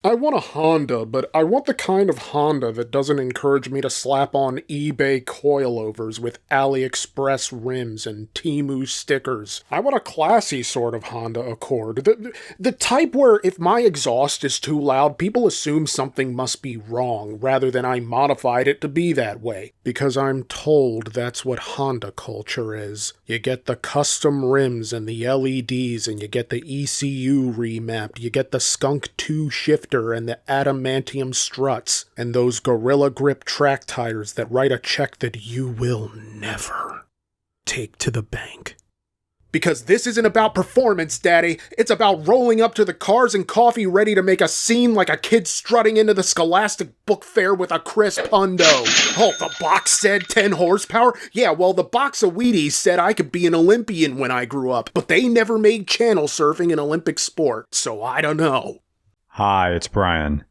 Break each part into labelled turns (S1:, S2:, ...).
S1: I want a Honda, but I want the kind of Honda that doesn't encourage me to slap on eBay coilovers with AliExpress rims and Temu stickers. I want a classy sort of Honda Accord. The type where if my exhaust is too loud, people assume something must be wrong, rather than I modified it to be that way. Because I'm told that's what Honda culture is. You get the custom rims and the LEDs, and you get the ECU remapped, you get the Skunk 2 shifter and the adamantium struts, and those Gorilla Grip track tires that write a check that you will never take to the bank. Because this isn't about performance, Daddy. It's about rolling up to the cars and coffee ready to make a scene like a kid strutting into the Scholastic Book Fair with a crisp hundo. Oh, the box said 10 horsepower? Yeah, well, the box of Wheaties said I could be an Olympian when I grew up, but they never made channel surfing an Olympic sport, so I don't know.
S2: Hi, it's Brian.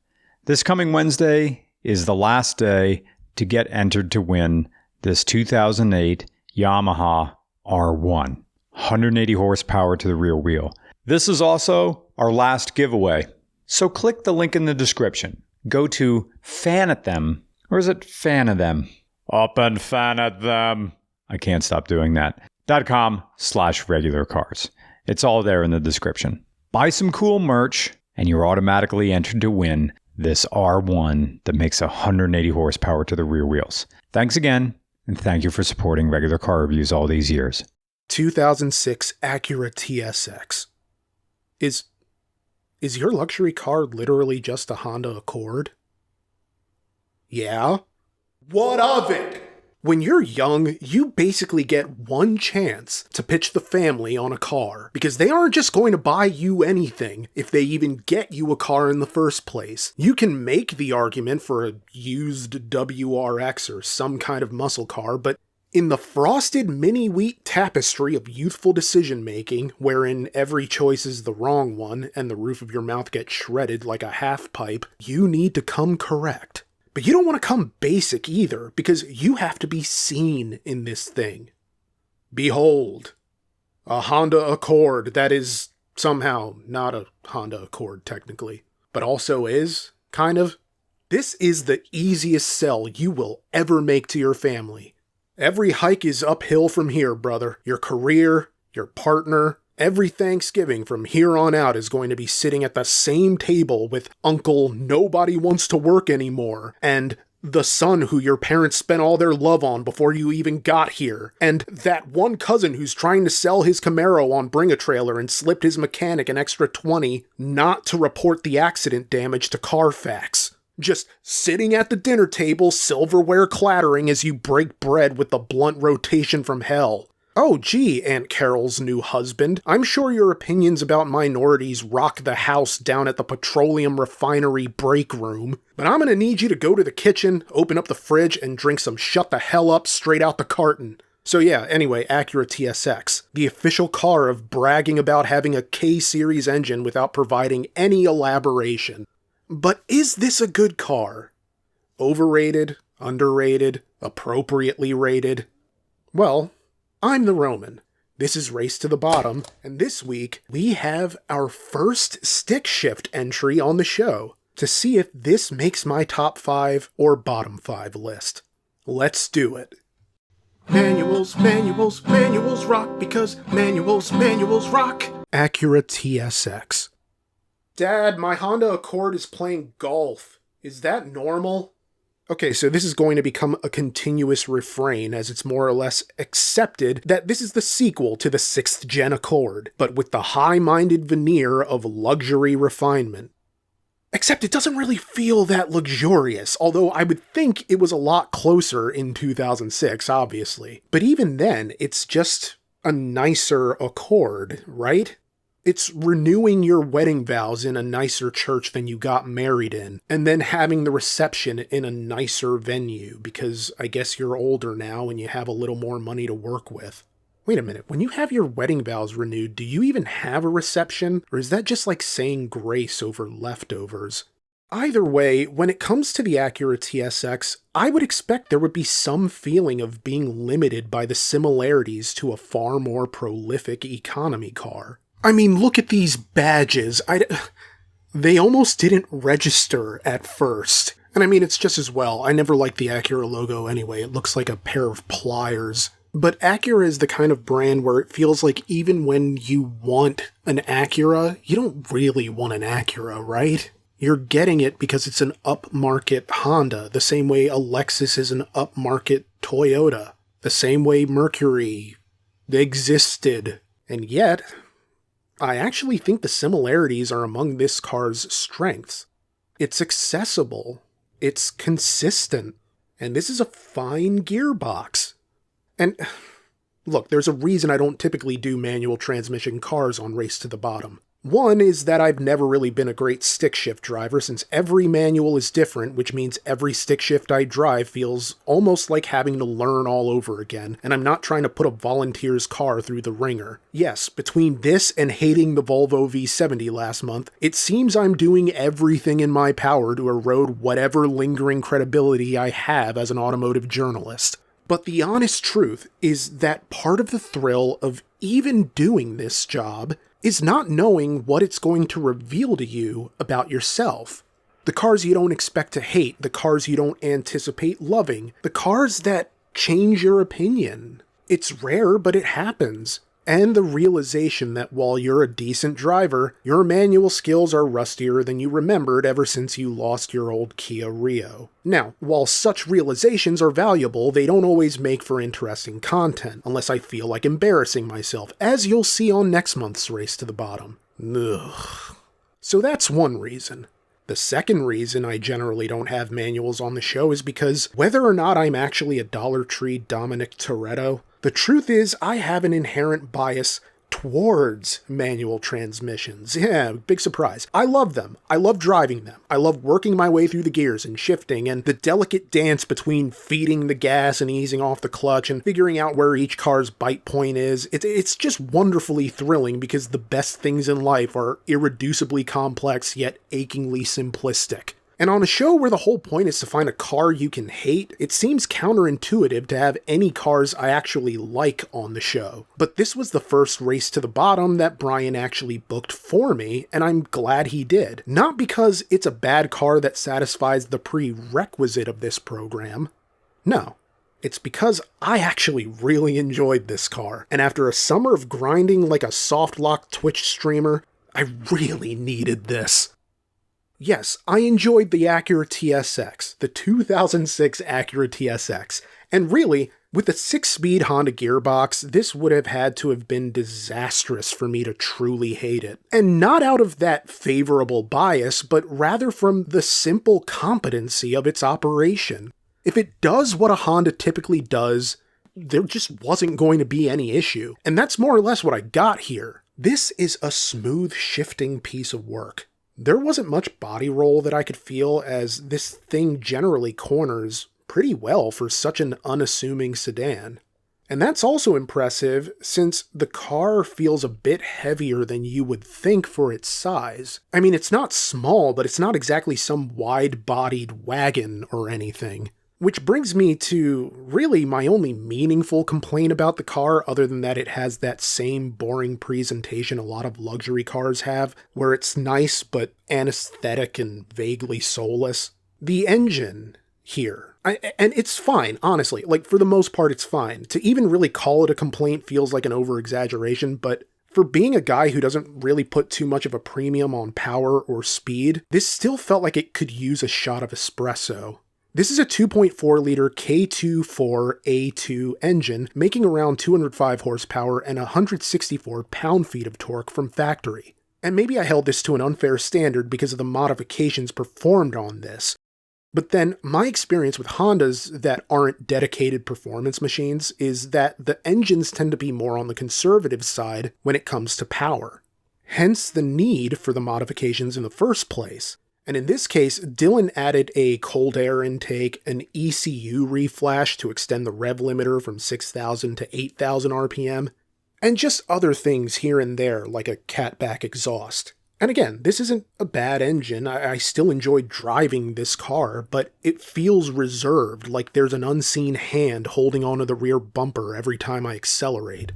S2: This coming Wednesday is the last day to get entered to win this 2008 Yamaha R1. 180 horsepower to the rear wheel. This is also our last giveaway. So click the link in the description. Go to Fan at Them, or is it Fan of Them? Up and fan at them. I can't stop doing that. .com/regular cars. It's all there in the description. Buy some cool merch, and you're automatically entered to win this R1 that makes 180 horsepower to the rear wheels. Thanks again, and thank you for supporting Regular Car Reviews all these years.
S1: 2006 Acura TSX. Is your luxury car literally just a Honda Accord? Yeah? What of it? When you're young, you basically get one chance to pitch the family on a car, because they aren't just going to buy you anything if they even get you a car in the first place. You can make the argument for a used WRX or some kind of muscle car, but in the frosted mini-wheat tapestry of youthful decision-making, wherein every choice is the wrong one and the roof of your mouth gets shredded like a half-pipe, you need to come correct. But you don't want to come basic either, because you have to be seen in this thing. Behold, a Honda Accord that is somehow not a Honda Accord technically, but also is, kind of. This is the easiest sell you will ever make to your family. Every hike is uphill from here, brother. Your career, your partner, every Thanksgiving from here on out is going to be sitting at the same table with Uncle Nobody Wants to Work Anymore, and the son who your parents spent all their love on before you even got here, and that one cousin who's trying to sell his Camaro on Bring a Trailer and slipped his mechanic an extra 20 not to report the accident damage to Carfax. Just sitting at the dinner table, silverware clattering as you break bread with the blunt rotation from hell. Oh gee, Aunt Carol's new husband, I'm sure your opinions about minorities rock the house down at the petroleum refinery break room, but I'm gonna need you to go to the kitchen, open up the fridge, and drink some shut the hell up straight out the carton. So yeah, anyway, Acura TSX, the official car of bragging about having a K-series engine without providing any elaboration. But is this a good car? Overrated? Underrated? Appropriately rated? Well, I'm the Roman. This is Race to the Bottom, and this week we have our first stick shift entry on the show to see if this makes my top 5 or bottom 5 list. Let's do it. Manuals, manuals, manuals rock because manuals, manuals rock. Acura TSX. Dad, my Honda Accord is playing golf. Is that normal? Okay, so this is going to become a continuous refrain, as it's more or less accepted that this is the sequel to the 6th gen Accord, but with the high-minded veneer of luxury refinement. Except it doesn't really feel that luxurious, although I would think it was a lot closer in 2006, obviously. But even then, it's just a nicer Accord, right? It's renewing your wedding vows in a nicer church than you got married in, and then having the reception in a nicer venue, because I guess you're older now and you have a little more money to work with. Wait a minute, when you have your wedding vows renewed, do you even have a reception, or is that just like saying grace over leftovers? Either way, when it comes to the Acura TSX, I would expect there would be some feeling of being limited by the similarities to a far more prolific economy car. I mean, look at these badges. They almost didn't register at first. And I mean, it's just as well. I never liked the Acura logo anyway. It looks like a pair of pliers. But Acura is the kind of brand where it feels like even when you want an Acura, you don't really want an Acura, right? You're getting it because it's an upmarket Honda, the same way a Lexus is an upmarket Toyota, the same way Mercury existed. And yet, I actually think the similarities are among this car's strengths. It's accessible, it's consistent, and this is a fine gearbox. And look, there's a reason I don't typically do manual transmission cars on Race to the Bottom. One is that I've never really been a great stick shift driver since every manual is different, which means every stick shift I drive feels almost like having to learn all over again, and I'm not trying to put a volunteer's car through the ringer. Yes, between this and hating the Volvo V70 last month, it seems I'm doing everything in my power to erode whatever lingering credibility I have as an automotive journalist. But the honest truth is that part of the thrill of even doing this job is not knowing what it's going to reveal to you about yourself. The cars you don't expect to hate, the cars you don't anticipate loving, the cars that change your opinion. It's rare, but it happens. And the realization that while you're a decent driver, your manual skills are rustier than you remembered ever since you lost your old Kia Rio. Now, while such realizations are valuable, they don't always make for interesting content, unless I feel like embarrassing myself, as you'll see on next month's Race to the Bottom. Ugh. So that's one reason. The second reason I generally don't have manuals on the show is because whether or not I'm actually a Dollar Tree Dominic Toretto, the truth is I have an inherent bias towards manual transmissions. Yeah, big surprise. I love them. I love driving them. I love working my way through the gears and shifting and the delicate dance between feeding the gas and easing off the clutch and figuring out where each car's bite point is. It's just wonderfully thrilling because the best things in life are irreducibly complex yet achingly simplistic. And on a show where the whole point is to find a car you can hate, it seems counterintuitive to have any cars I actually like on the show. But this was the first Race to the Bottom that Brian actually booked for me, and I'm glad he did. Not because it's a bad car that satisfies the prerequisite of this program. No. It's because I actually really enjoyed this car, and after a summer of grinding like a soft-lock Twitch streamer, I really needed this. Yes, I enjoyed the Acura TSX, the 2006 Acura TSX, and really, with a 6-speed Honda gearbox, this would have had to have been disastrous for me to truly hate it. And not out of that favorable bias, but rather from the simple competency of its operation. If it does what a Honda typically does, there just wasn't going to be any issue. And that's more or less what I got here. This is a smooth shifting piece of work. There wasn't much body roll that I could feel, as this thing generally corners pretty well for such an unassuming sedan. And that's also impressive since the car feels a bit heavier than you would think for its size. I mean, it's not small, but it's not exactly some wide-bodied wagon or anything. Which brings me to really my only meaningful complaint about the car, other than that it has that same boring presentation a lot of luxury cars have, where it's nice but anesthetic and vaguely soulless. The engine here. And it's fine, honestly. Like, for the most part, it's fine. To even really call it a complaint feels like an over-exaggeration, but for being a guy who doesn't really put too much of a premium on power or speed, this still felt like it could use a shot of espresso. This is a 2.4-liter K24A2 engine, making around 205 horsepower and 164 pound-feet of torque from factory. And maybe I held this to an unfair standard because of the modifications performed on this. But then, my experience with Hondas that aren't dedicated performance machines is that the engines tend to be more on the conservative side when it comes to power. Hence the need for the modifications in the first place. And in this case, Dylan added a cold air intake, an ECU reflash to extend the rev limiter from 6,000 to 8,000 RPM, and just other things here and there like a catback exhaust. And again, this isn't a bad engine, I still enjoyed driving this car, but it feels reserved, like there's an unseen hand holding onto the rear bumper every time I accelerate.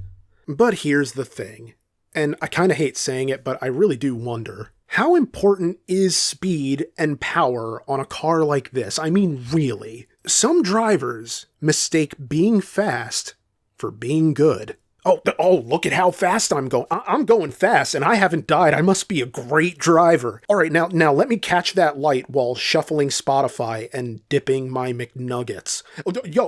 S1: But here's the thing, and I kinda hate saying it, but I really do wonder. How important is speed and power on a car like this? I mean, really. Some drivers mistake being fast for being good. Oh, look at how fast I'm going. I'm going fast and I haven't died. I must be a great driver. All right, now let me catch that light while shuffling Spotify and dipping my McNuggets.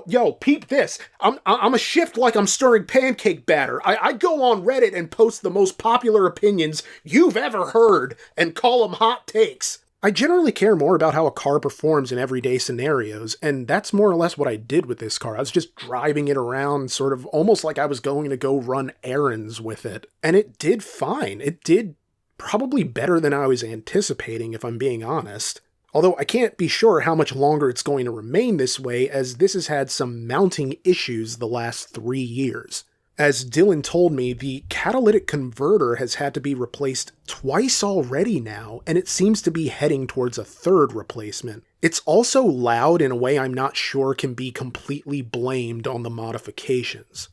S1: Yo, peep this. I'm a shift like I'm stirring pancake batter. I go on Reddit and post the most popular opinions you've ever heard and call them hot takes. I generally care more about how a car performs in everyday scenarios, and that's more or less what I did with this car. I was just driving it around, sort of almost like I was going to go run errands with it. And it did fine. It did probably better than I was anticipating, if I'm being honest. Although I can't be sure how much longer it's going to remain this way, as this has had some mounting issues the last 3 years. As Dylan told me, the catalytic converter has had to be replaced twice already now, and it seems to be heading towards a third replacement. It's also loud in a way I'm not sure can be completely blamed on the modifications.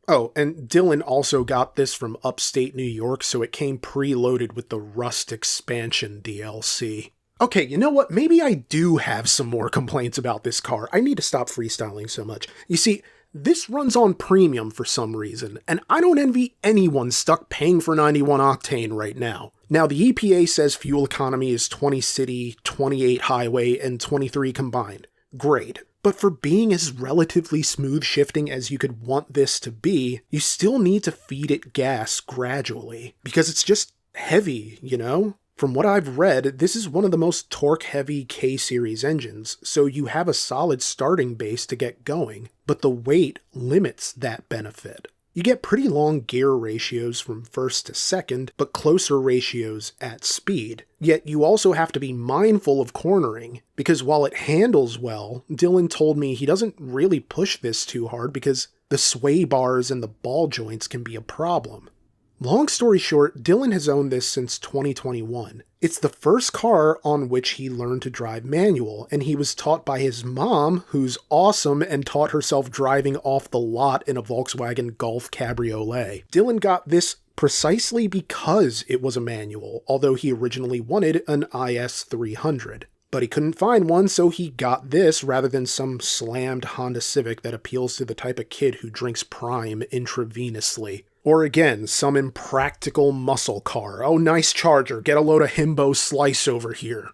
S1: Oh, and Dylan also got this from upstate New York, so it came preloaded with the Rust expansion DLC. Okay, you know what? Maybe I do have some more complaints about this car. I need to stop freestyling so much. You see, this runs on premium for some reason, and I don't envy anyone stuck paying for 91 octane right now. Now, the EPA says fuel economy is 20 city, 28 highway, and 23 combined. Great. But for being as relatively smooth shifting as you could want this to be, you still need to feed it gas gradually, because it's just heavy, you know? From what I've read, this is one of the most torque-heavy K-series engines, so you have a solid starting base to get going, but the weight limits that benefit. You get pretty long gear ratios from first to second, but closer ratios at speed. Yet you also have to be mindful of cornering, because while it handles well, Dylan told me he doesn't really push this too hard because the sway bars and the ball joints can be a problem. Long story short, Dylan has owned this since 2021. It's the first car on which he learned to drive manual, and he was taught by his mom, who's awesome and taught herself driving off the lot in a Volkswagen Golf Cabriolet. Dylan got this precisely because it was a manual, although he originally wanted an IS300. But he couldn't find one, so he got this rather than some slammed Honda Civic that appeals to the type of kid who drinks Prime intravenously. Or again, some impractical muscle car. Oh, nice Charger, get a load of himbo slice over here.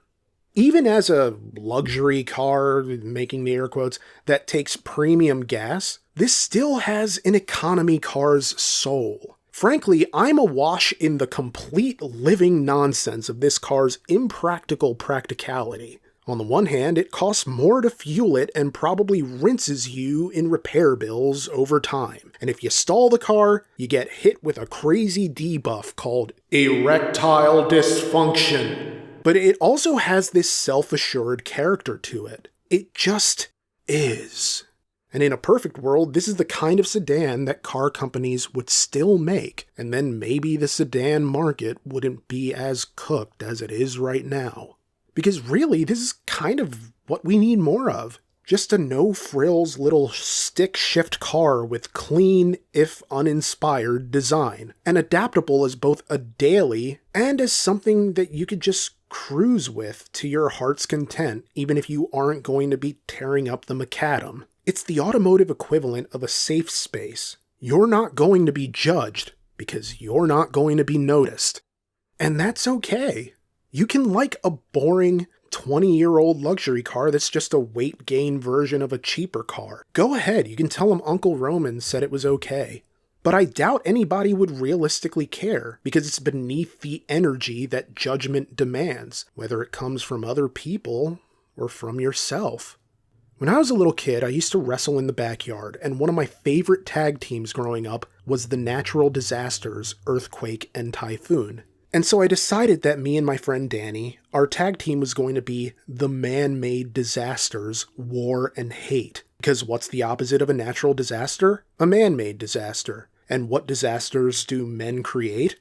S1: Even as a luxury car, making the air quotes, that takes premium gas, this still has an economy car's soul. Frankly, I'm awash in the complete living nonsense of this car's impractical practicality. On the one hand, it costs more to fuel it and probably rinses you in repair bills over time. And if you stall the car, you get hit with a crazy debuff called erectile dysfunction. But it also has this self-assured character to it. It just is. And in a perfect world, this is the kind of sedan that car companies would still make, and then maybe the sedan market wouldn't be as cooked as it is right now. Because really, this is kind of what we need more of. Just a no-frills little stick-shift car with clean, if uninspired, design. And adaptable as both a daily and as something that you could just cruise with to your heart's content, even if you aren't going to be tearing up the macadam. It's the automotive equivalent of a safe space. You're not going to be judged because you're not going to be noticed. And that's okay. You can like a boring 20-year-old luxury car that's just a weight gain version of a cheaper car. Go ahead, you can tell him Uncle Roman said it was okay. But I doubt anybody would realistically care, because it's beneath the energy that judgment demands, whether it comes from other people or from yourself. When I was a little kid, I used to wrestle in the backyard, and one of my favorite tag teams growing up was the natural disasters, Earthquake and Typhoon. And so I decided that me and my friend Danny, our tag team was going to be the man-made disasters, War and Hate. Because what's the opposite of a natural disaster? A man-made disaster. And what disasters do men create?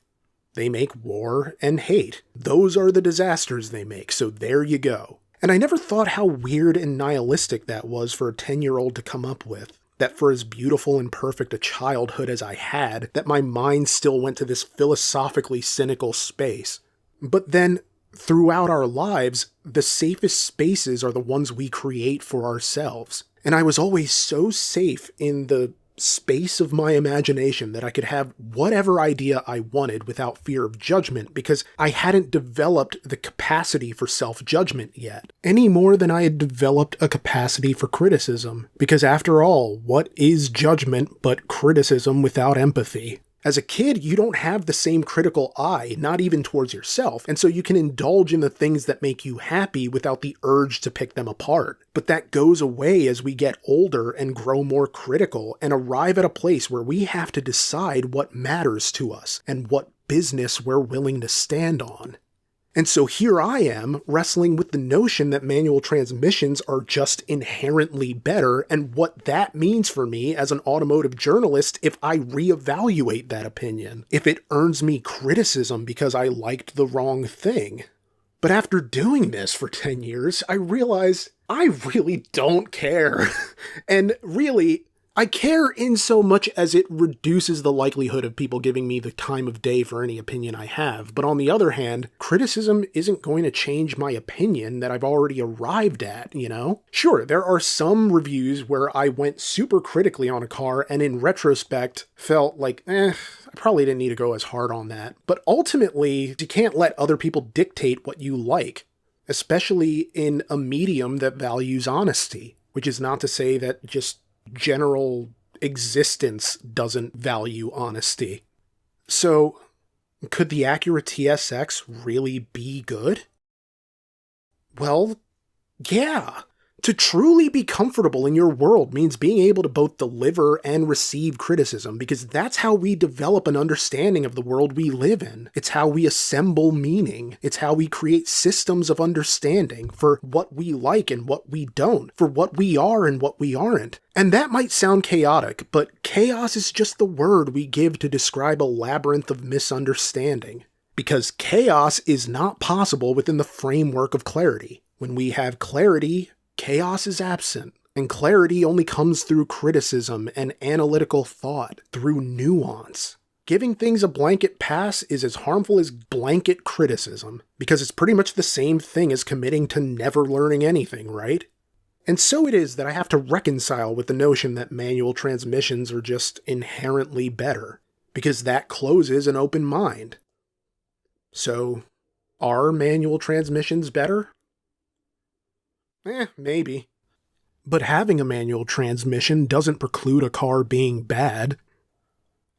S1: They make war and hate. Those are the disasters they make, so there you go. And I never thought how weird and nihilistic that was for a 10-year-old to come up with. That for as beautiful and perfect a childhood as I had, that my mind still went to this philosophically cynical space. But then, throughout our lives, the safest spaces are the ones we create for ourselves. And I was always so safe in the space of my imagination that I could have whatever idea I wanted without fear of judgment, because I hadn't developed the capacity for self-judgment yet, any more than I had developed a capacity for criticism. Because after all, what is judgment but criticism without empathy? As a kid, you don't have the same critical eye, not even towards yourself, and so you can indulge in the things that make you happy without the urge to pick them apart. But that goes away as we get older and grow more critical and arrive at a place where we have to decide what matters to us and what business we're willing to stand on. And so here I am, wrestling with the notion that manual transmissions are just inherently better, and what that means for me as an automotive journalist if I reevaluate that opinion, if it earns me criticism because I liked the wrong thing. But after doing this for 10 years, I realize I really don't care. And really, I care in so much as it reduces the likelihood of people giving me the time of day for any opinion I have. But on the other hand, criticism isn't going to change my opinion that I've already arrived at, you know? Sure, there are some reviews where I went super critically on a car and in retrospect felt like, I probably didn't need to go as hard on that. But ultimately, you can't let other people dictate what you like, especially in a medium that values honesty, which is not to say that just general existence doesn't value honesty. So, could the Acura TSX really be good? Well, yeah. To truly be comfortable in your world means being able to both deliver and receive criticism, because that's how we develop an understanding of the world we live in. It's how we assemble meaning. It's how we create systems of understanding for what we like and what we don't, for what we are and what we aren't. And that might sound chaotic, but chaos is just the word we give to describe a labyrinth of misunderstanding. Because chaos is not possible within the framework of clarity. When we have clarity, chaos is absent, and clarity only comes through criticism and analytical thought, through nuance. Giving things a blanket pass is as harmful as blanket criticism, because it's pretty much the same thing as committing to never learning anything, right? And so it is that I have to reconcile with the notion that manual transmissions are just inherently better, because that closes an open mind. So, are manual transmissions better? Maybe. But having a manual transmission doesn't preclude a car being bad.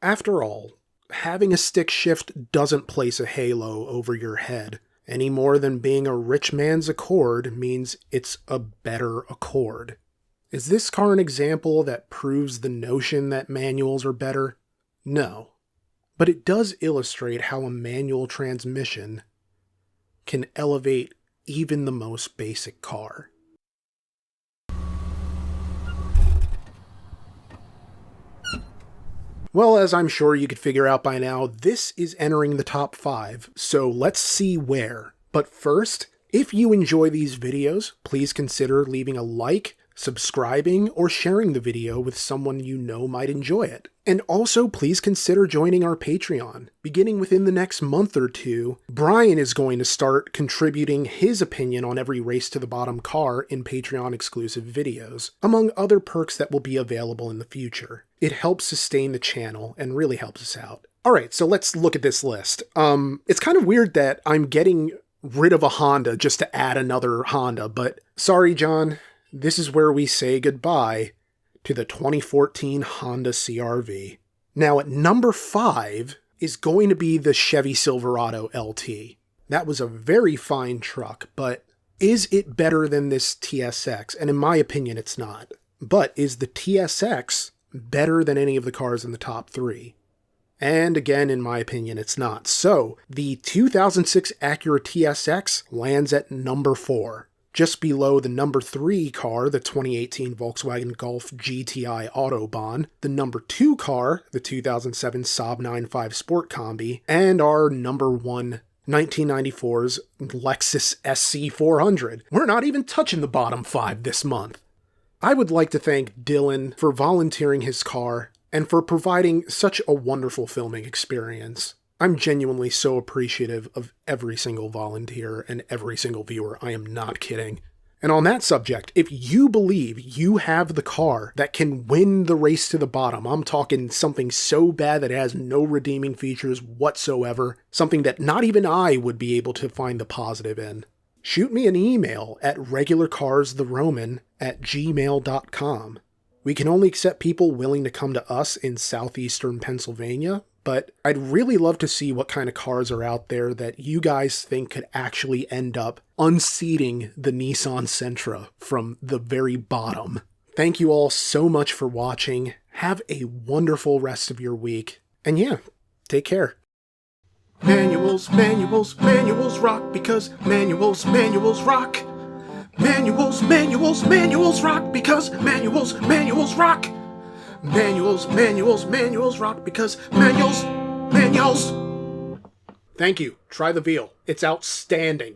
S1: After all, having a stick shift doesn't place a halo over your head, any more than being a rich man's Accord means it's a better Accord. Is this car an example that proves the notion that manuals are better? No. But it does illustrate how a manual transmission can elevate even the most basic car. Well, as I'm sure you could figure out by now, this is entering the top 5, so let's see where. But first, if you enjoy these videos, please consider leaving a like, subscribing, or sharing the video with someone you know might enjoy it. And also, please consider joining our Patreon. Beginning within the next month or two, Brian is going to start contributing his opinion on every Race to the Bottom car in Patreon-exclusive videos, among other perks that will be available in the future. It helps sustain the channel and really helps us out. Alright, so let's look at this list. It's kind of weird that I'm getting rid of a Honda just to add another Honda, but sorry, John. This is where we say goodbye to the 2014 Honda CR-V. Now at number 5 is going to be the Chevy Silverado LT. That was a very fine truck, but is it better than this TSX? And in my opinion, it's not. But is the TSX better than any of the cars in the top 3? And again, in my opinion, it's not. So the 2006 Acura TSX lands at number 4. Just below the number 3 car, the 2018 Volkswagen Golf GTI Autobahn, the number 2 car, the 2007 Saab 9.5 Sport Combi, and our number 1 1994's Lexus SC400. We're not even touching the bottom 5 this month. I would like to thank Dylan for volunteering his car and for providing such a wonderful filming experience. I'm genuinely so appreciative of every single volunteer and every single viewer. I am not kidding. And on that subject, if you believe you have the car that can win the race to the bottom, I'm talking something so bad that it has no redeeming features whatsoever, something that not even I would be able to find the positive in, shoot me an email at regularcarstheroman@gmail.com. We can only accept people willing to come to us in southeastern Pennsylvania, but I'd really love to see what kind of cars are out there that you guys think could actually end up unseating the Nissan Sentra from the very bottom. Thank you all so much for watching. Have a wonderful rest of your week. And yeah, take care. Manuals, manuals, manuals rock because manuals, manuals rock. Manuals, manuals, manuals rock because manuals, manuals rock. Manuals, manuals, manuals rock because manuals. Thank you. Try the veal. It's outstanding.